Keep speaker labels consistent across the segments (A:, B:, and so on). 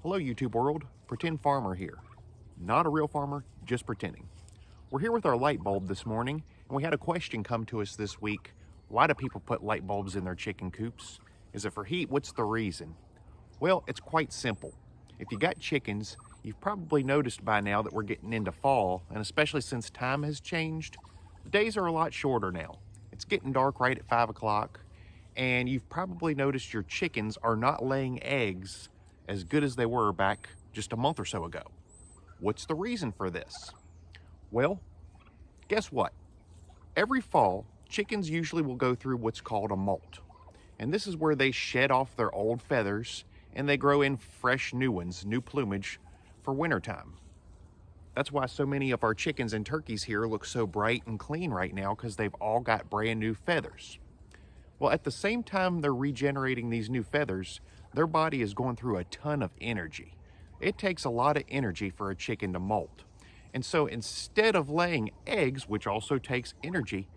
A: Hello YouTube world, Pretend Farmer here. Not a real farmer, just pretending. We're here with our light bulb this morning, and we had a question come to us this week. Why do people put light bulbs in their chicken coops? Is it for heat? What's the reason? Well, it's quite simple. If you got chickens, you've probably noticed by now that we're getting into fall, and especially since time has changed, the days are a lot shorter now. It's getting dark right at 5 o'clock, and you've probably noticed your chickens are not laying eggs as good as they were back just a month or so ago. What's the reason for this? Well, guess what? Every fall, chickens usually will go through what's called a molt. And this is where they shed off their old feathers and they grow in fresh new ones, new plumage for wintertime. That's why so many of our chickens and turkeys here look so bright and clean right now, because they've all got brand new feathers. Well, at the same time they're regenerating these new feathers, their body is going through a ton of energy. It takes a lot of energy for a chicken to molt. And so instead of laying eggs, which also takes energy,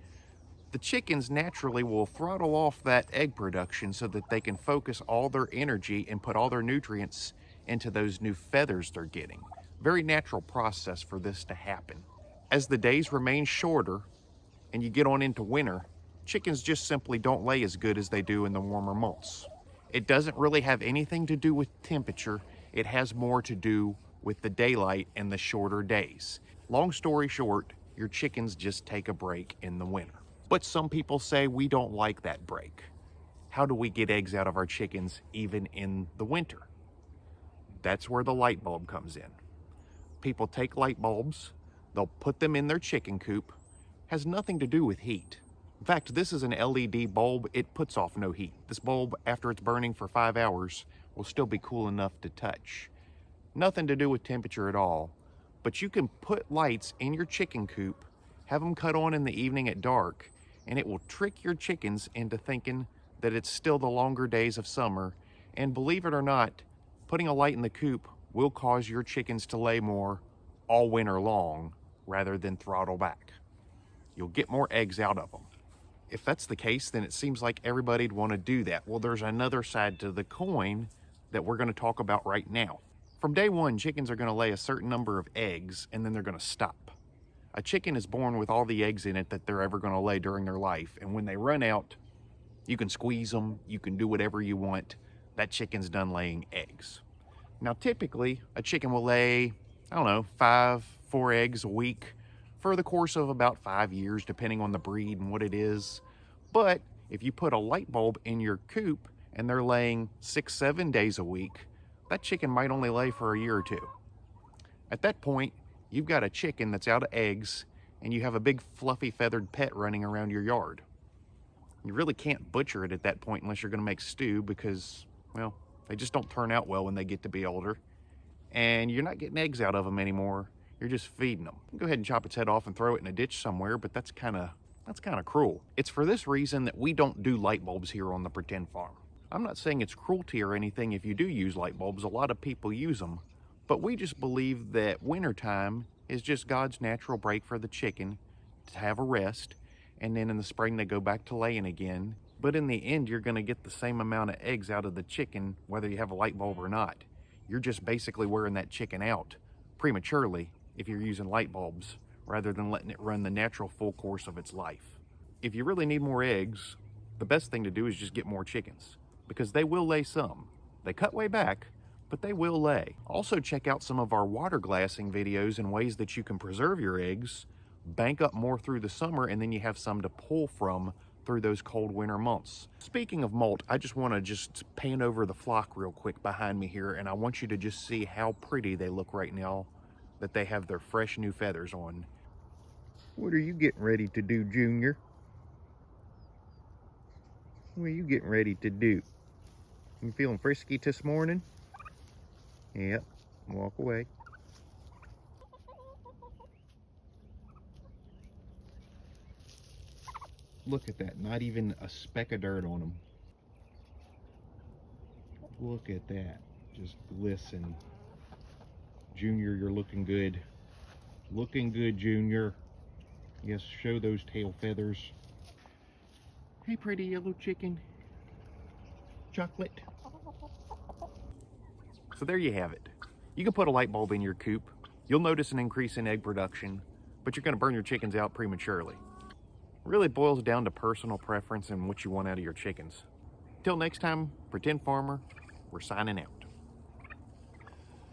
A: the chickens naturally will throttle off that egg production so that they can focus all their energy and put all their nutrients into those new feathers they're getting. Very natural process for this to happen. As the days remain shorter and you get on into winter, chickens just simply don't lay as good as they do in the warmer months. It doesn't really have anything to do with temperature. It has more to do with the daylight and the shorter days. Long story short, your chickens just take a break in the winter. But some people say we don't like that break. How do we get eggs out of our chickens even in the winter? That's where the light bulb comes in. People take light bulbs, they'll put them in their chicken coop. Has nothing to do with heat. In fact, this is an LED bulb. It puts off no heat. This bulb, after it's burning for 5 hours, will still be cool enough to touch. Nothing to do with temperature at all. But you can put lights in your chicken coop, have them cut on in the evening at dark, and it will trick your chickens into thinking that it's still the longer days of summer. And believe it or not, putting a light in the coop will cause your chickens to lay more all winter long rather than throttle back. You'll get more eggs out of them. If that's the case, then it seems like everybody'd want to do that. Well, there's another side to the coin that we're going to talk about right now. From day one, chickens are going to lay a certain number of eggs, and then they're going to stop. A chicken is born with all the eggs in it that they're ever going to lay during their life, and when they run out, you can squeeze them, you can do whatever you want. That chicken's done laying eggs. Now, typically, a chicken will lay, 4 eggs a week for the course of about 5 years, depending on the breed and what it is. But if you put a light bulb in your coop and they're laying 6-7 days a week, that chicken might only lay for a year or two. At that point, you've got a chicken that's out of eggs and you have a big fluffy feathered pet running around your yard. You really can't butcher it at that point unless you're going to make stew, because, well, they just don't turn out well when they get to be older. And you're not getting eggs out of them anymore. You're just feeding them. Go ahead and chop its head off and throw it in a ditch somewhere, but that's kind of cruel. It's for this reason that we don't do light bulbs here on the Pretend Farm. I'm not saying it's cruelty or anything if you do use light bulbs. A lot of people use them, but we just believe that wintertime is just God's natural break for the chicken to have a rest, and then in the spring they go back to laying again. But in the end, you're going to get the same amount of eggs out of the chicken whether you have a light bulb or not. You're just basically wearing that chicken out prematurely if you're using light bulbs rather than letting it run the natural full course of its life. If you really need more eggs, the best thing to do is just get more chickens, because they will lay some. They cut way back, but they will lay. Also, check out some of our water glassing videos and ways that you can preserve your eggs, bank up more through the summer, and then you have some to pull from through those cold winter months. Speaking of molt, I just want to pan over the flock real quick behind me here, and I want you to just see how pretty they look right now that they have their fresh new feathers on. What are you getting ready to do, Junior? What are you getting ready to do? You feeling frisky this morning? Yep, walk away. Look at that, not even a speck of dirt on them. Look at that, just glisten. Junior, you're looking good. Looking good, Junior. Yes, show those tail feathers. Hey, pretty yellow chicken. Chocolate. So there you have it. You can put a light bulb in your coop. You'll notice an increase in egg production, but you're going to burn your chickens out prematurely. It really boils down to personal preference and what you want out of your chickens. Till next time, Pretend Farmer, we're signing out.